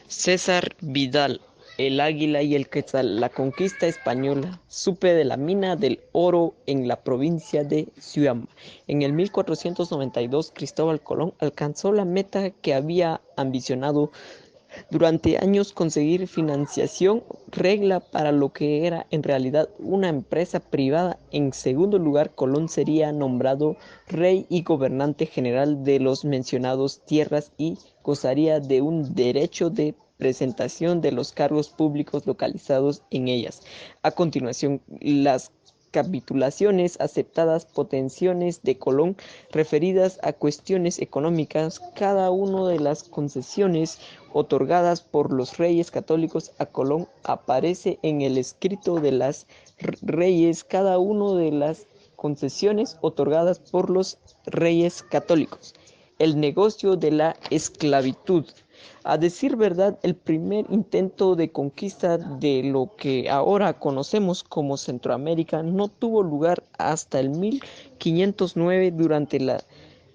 César Vidal, el águila y el quetzal, la conquista española. Supe de la mina del oro en la provincia de Sihuama. En el 1492, Cristóbal Colón alcanzó la meta que había ambicionado durante años: conseguir financiación regla para lo que era en realidad una empresa privada. En segundo lugar, Colón sería nombrado rey y gobernante general de los mencionados tierras y gozaría de un derecho de presentación de los cargos públicos localizados en ellas. A continuación, las capitulaciones aceptadas, potenciaciones de Colón referidas a cuestiones económicas. Cada una de las concesiones otorgadas por los reyes católicos a Colón aparece en el escrito de las reyes. Cada una de las concesiones otorgadas por los reyes católicos. El negocio de la esclavitud. A decir verdad, el primer intento de conquista de lo que ahora conocemos como Centroamérica no tuvo lugar hasta el 1509. Durante la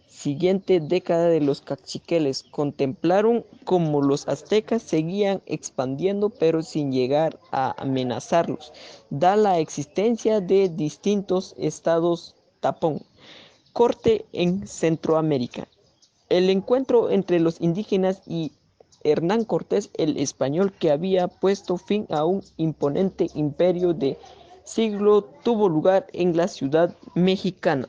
siguiente década de los caciques contemplaron cómo los aztecas seguían expandiendo, pero sin llegar a amenazarlos, da la existencia de distintos estados tapón. Corte en Centroamérica. El encuentro entre los indígenas y Hernán Cortés, el español, que había puesto fin a un imponente imperio de siglo, tuvo lugar en la ciudad mexicana.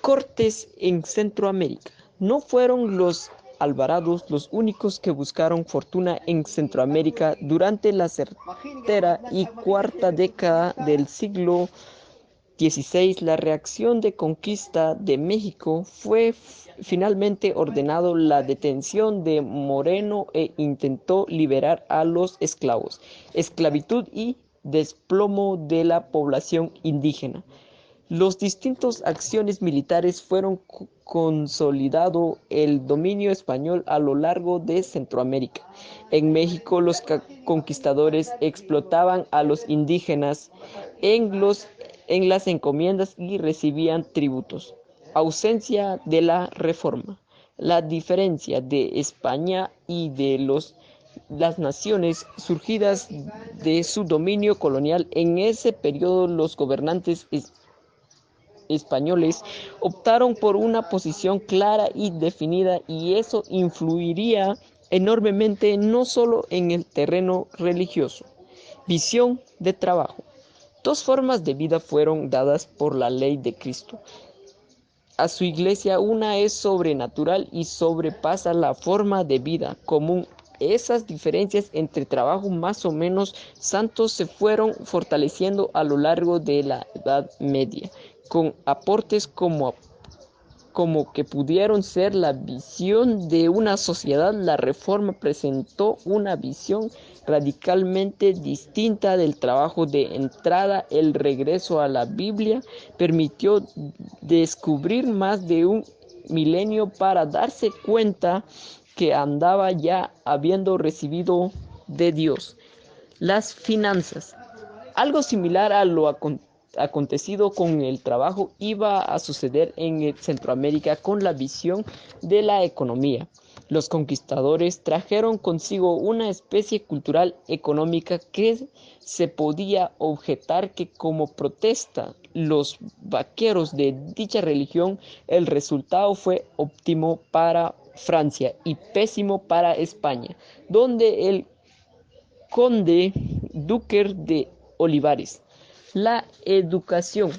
Cortes en Centroamérica. No fueron los Alvarados los únicos que buscaron fortuna en Centroamérica. Durante la tercera y cuarta década del siglo XVI, la reacción de conquista de México fue finalmente ordenado la detención de Moreno e intentó liberar a los esclavos. Esclavitud y desplomo de la población indígena. Los distintos acciones militares fueron consolidando el dominio español a lo largo de Centroamérica. En México, los conquistadores explotaban a los indígenas en las encomiendas y recibían tributos. Ausencia de la reforma. La diferencia de España y de las naciones surgidas de su dominio colonial. En ese periodo, los gobernantes españoles optaron por una posición clara y definida, y eso influiría enormemente no solo en el terreno religioso. Visión de trabajo. Dos formas de vida fueron dadas por la ley de Cristo a su iglesia. Una es sobrenatural y sobrepasa la forma de vida común. Esas diferencias entre trabajo más o menos santos se fueron fortaleciendo a lo largo de la Edad Media, con aportes como que pudieron ser la visión de una sociedad. La Reforma presentó una visión radicalmente distinta del trabajo. De entrada, el regreso a la Biblia permitió descubrir más de un milenio para darse cuenta que andaba ya habiendo recibido de Dios. Las finanzas. Algo similar a lo acontecido con el trabajo iba a suceder en Centroamérica con la visión de la economía. Los conquistadores trajeron consigo una especie cultural económica que se podía objetar que, como protesta los vaqueros de dicha religión, el resultado fue óptimo para Francia y pésimo para España, donde el conde duque de Olivares. La educación.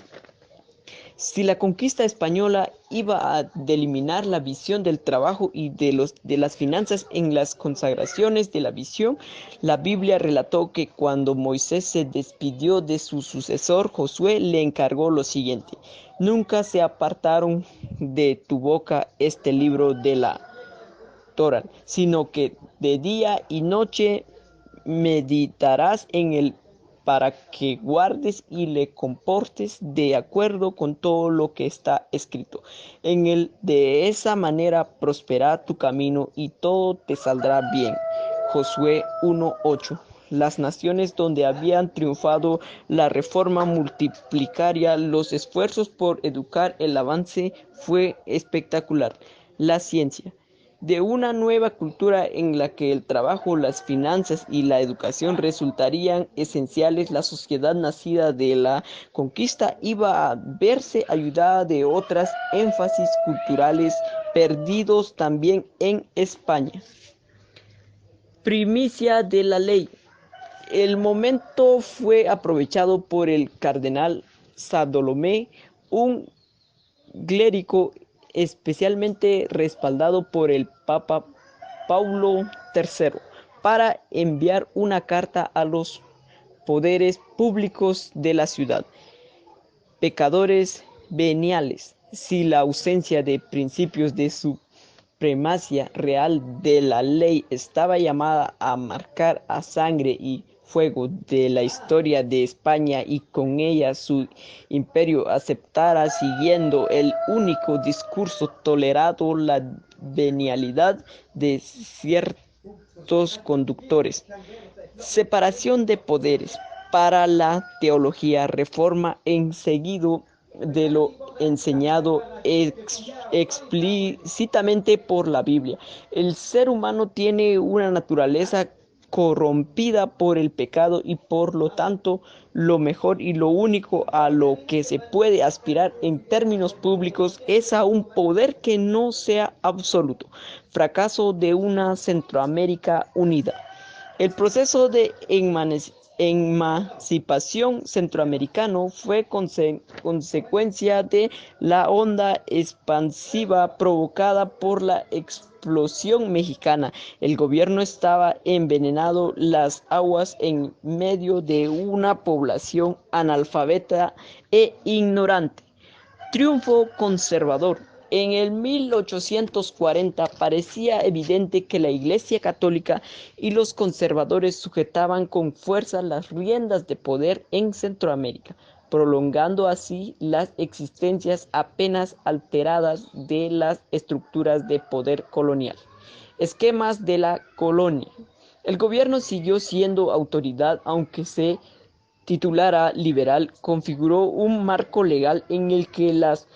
Si la conquista española iba a deliminar la visión del trabajo y de las finanzas en las consagraciones de la visión, la Biblia relató que cuando Moisés se despidió de su sucesor Josué, le encargó lo siguiente: nunca se apartaron de tu boca este libro de la Torá, sino que de día y noche meditarás en él, para que guardes y le comportes de acuerdo con todo lo que está escrito en él. De esa manera prosperará tu camino y todo te saldrá bien. Josué 1:8. Las naciones donde habían triunfado la reforma multiplicaria los esfuerzos por educar. El avance fue espectacular. La ciencia. de una nueva cultura en la que el trabajo, las finanzas y la educación resultarían esenciales. La sociedad nacida de la conquista iba a verse ayudada de otras énfasis culturales perdidos también en España. Primicia de la ley. El momento fue aprovechado por el cardenal Sadolomé, un clérigo especialmente respaldado por el Papa Paulo III, para enviar una carta a los poderes públicos de la ciudad. Pecadores veniales, si la ausencia de principios de supremacía real de la ley estaba llamada a marcar a sangre y fuego de la historia de España y con ella su imperio aceptara siguiendo el único discurso tolerado la venialidad de ciertos conductores. Separación de poderes. Para la teología reforma en seguido de lo enseñado explícitamente por la Biblia. El ser humano tiene una naturaleza corrompida por el pecado y por lo tanto lo mejor y lo único a lo que se puede aspirar en términos públicos es a un poder que no sea absoluto. Fracaso de una Centroamérica unida. El proceso de emancipación centroamericano fue consecuencia de la onda expansiva provocada por la explosión mexicana. El gobierno estaba envenenando las aguas en medio de una población analfabeta e ignorante. Triunfo conservador. En el 1840 parecía evidente que la Iglesia Católica y los conservadores sujetaban con fuerza las riendas de poder en Centroamérica, prolongando así las existencias apenas alteradas de las estructuras de poder colonial. Esquemas de la colonia. El gobierno siguió siendo autoridad, aunque se titulara liberal, configuró un marco legal en el que las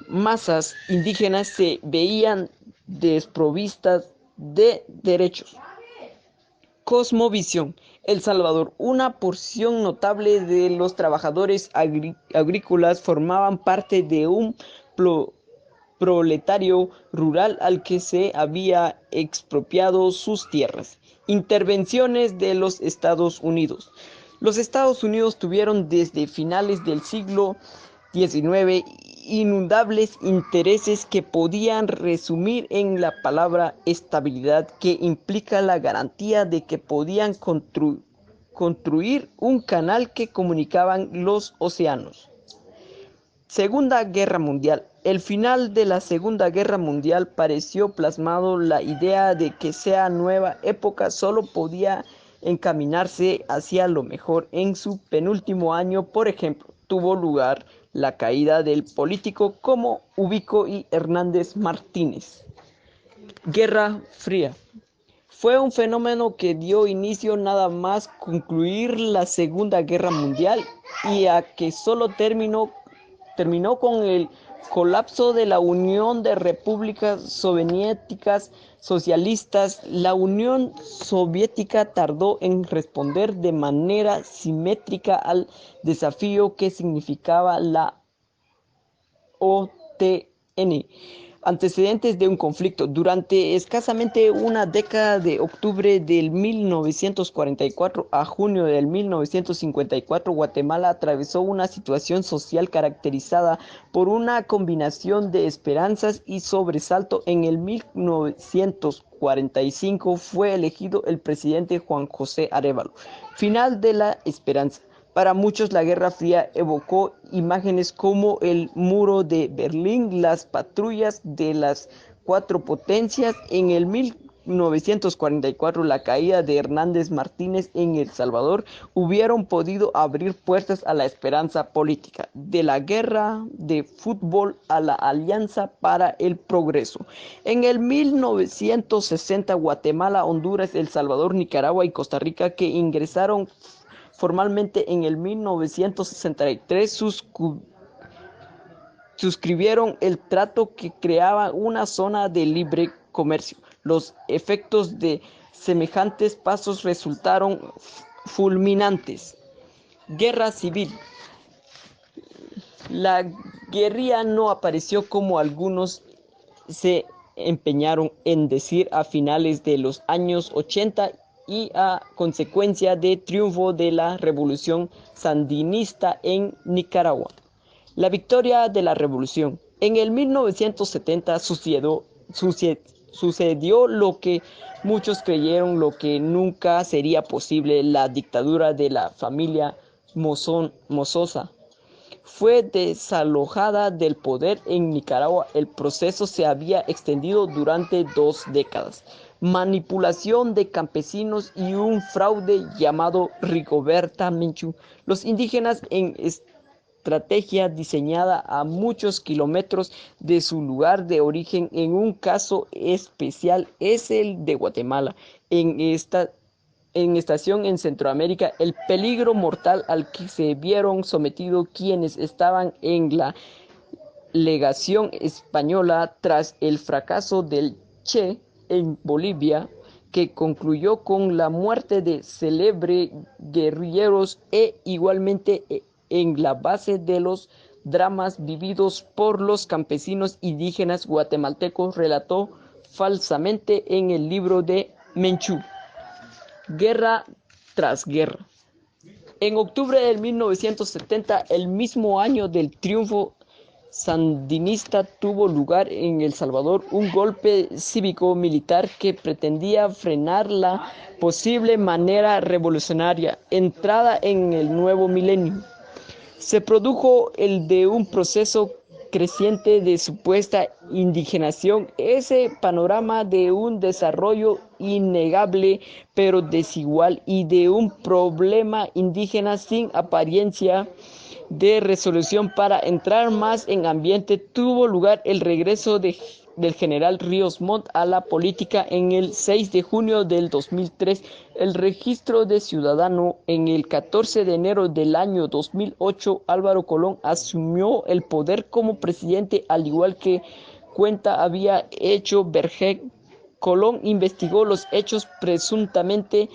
masas indígenas se veían desprovistas de derechos. Cosmovisión. El Salvador. Una porción notable de los trabajadores agrícolas formaban parte de un proletario rural al que se había expropiado sus tierras. Intervenciones de los Estados Unidos. Los Estados Unidos tuvieron desde finales del siglo XIX inundables intereses que podían resumir en la palabra estabilidad, que implica la garantía de que podían construir un canal que comunicaban los océanos. Segunda Guerra Mundial. El final de la Segunda Guerra Mundial pareció plasmado la idea de que esa nueva época solo podía encaminarse hacia lo mejor. En su penúltimo año, por ejemplo, tuvo lugar la caída del político como Ubico y Hernández Martínez. Guerra Fría. Fue un fenómeno que dio inicio nada más concluir la Segunda Guerra Mundial y a que solo terminó con el colapso de la Unión de Repúblicas Soviéticas Socialistas. La Unión Soviética tardó en responder de manera simétrica al desafío que significaba la OTN. Antecedentes de un conflicto. Durante escasamente una década, de octubre del 1944 a junio del 1954, Guatemala atravesó una situación social caracterizada por una combinación de esperanzas y sobresalto. En el 1945 fue elegido el presidente Juan José Arévalo. Final de la esperanza. Para muchos, la Guerra Fría evocó imágenes como el muro de Berlín, las patrullas de las cuatro potencias. En el 1944, la caída de Hernández Martínez en El Salvador hubieron podido abrir puertas a la esperanza política. De la guerra de fútbol a la Alianza para el Progreso. En el 1960, Guatemala, Honduras, El Salvador, Nicaragua y Costa Rica, que ingresaron formalmente en el 1963, suscribieron el trato que creaba una zona de libre comercio. Los efectos de semejantes pasos resultaron fulminantes. Guerra civil. La guerrilla no apareció como algunos se empeñaron en decir a finales de los años 80 y a consecuencia del triunfo de la revolución sandinista en Nicaragua. La victoria de la revolución. En el 1970 sucedió lo que muchos creyeron lo que nunca sería posible: la dictadura de la familia Mososa fue desalojada del poder en Nicaragua. El proceso se había extendido durante 2 décadas. Manipulación de campesinos y un fraude llamado Rigoberta Menchú. Los indígenas en estrategia diseñada a muchos kilómetros de su lugar de origen. En un caso especial es el de Guatemala. En estación en Centroamérica, el peligro mortal al que se vieron sometidos quienes estaban en la legación española tras el fracaso del Che en Bolivia, que concluyó con la muerte de célebres guerrilleros, e igualmente en la base de los dramas vividos por los campesinos indígenas guatemaltecos, relató falsamente en el libro de Menchú. Guerra tras guerra. En octubre de 1970, el mismo año del triunfo sandinista, tuvo lugar en El Salvador un golpe cívico-militar que pretendía frenar la posible manera revolucionaria entrada en el nuevo milenio. Se produjo el de un proceso creciente de supuesta indigenación, ese panorama de un desarrollo innegable pero desigual y de un problema indígena sin apariencia de resolución. Para entrar más en ambiente, tuvo lugar el regreso del general Ríos Montt a la política en el 6 de junio del 2003, el registro de ciudadano. En el 14 de enero del año 2008, Álvaro Colón asumió el poder como presidente, al igual que cuenta había hecho Vergel. Colón investigó los hechos presuntamente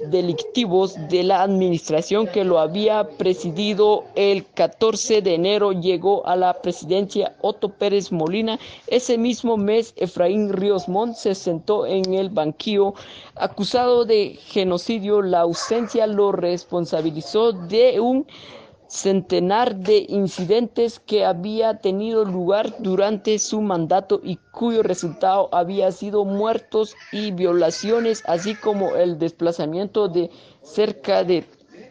delictivos de la administración que lo había presidido. El 14 de enero llegó a la presidencia Otto Pérez Molina. Ese mismo mes, Efraín Ríos Montt se sentó en el banquillo acusado de genocidio. La ausencia lo responsabilizó de un centenar de incidentes que había tenido lugar durante su mandato y cuyo resultado había sido muertos y violaciones, así como el desplazamiento de cerca de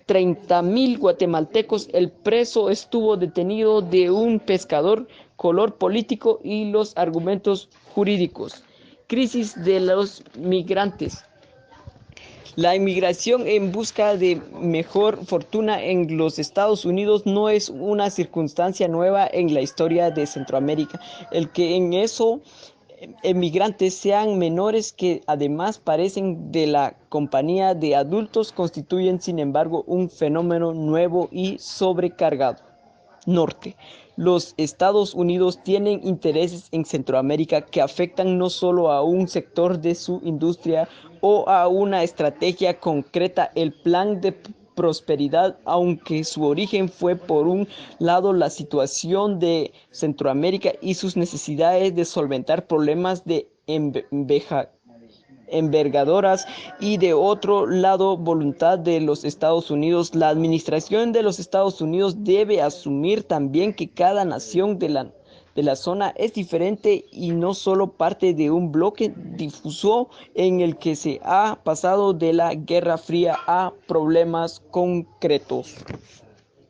30,000 guatemaltecos. El preso estuvo detenido de un pescador, color político y los argumentos jurídicos. Crisis de los migrantes. La inmigración en busca de mejor fortuna en los Estados Unidos no es una circunstancia nueva en la historia de Centroamérica. El que en eso emigrantes sean menores que además parecen de la compañía de adultos constituyen, sin embargo, un fenómeno nuevo y sobrecargado. Norte. Los Estados Unidos tienen intereses en Centroamérica que afectan no solo a un sector de su industria o a una estrategia concreta. El plan de prosperidad, aunque su origen fue por un lado la situación de Centroamérica y sus necesidades de solventar problemas de envergadoras, y de otro lado voluntad de los Estados Unidos. La administración de los Estados Unidos debe asumir también que cada nación de la zona es diferente y no solo parte de un bloque difuso en el que se ha pasado de la Guerra Fría a problemas concretos.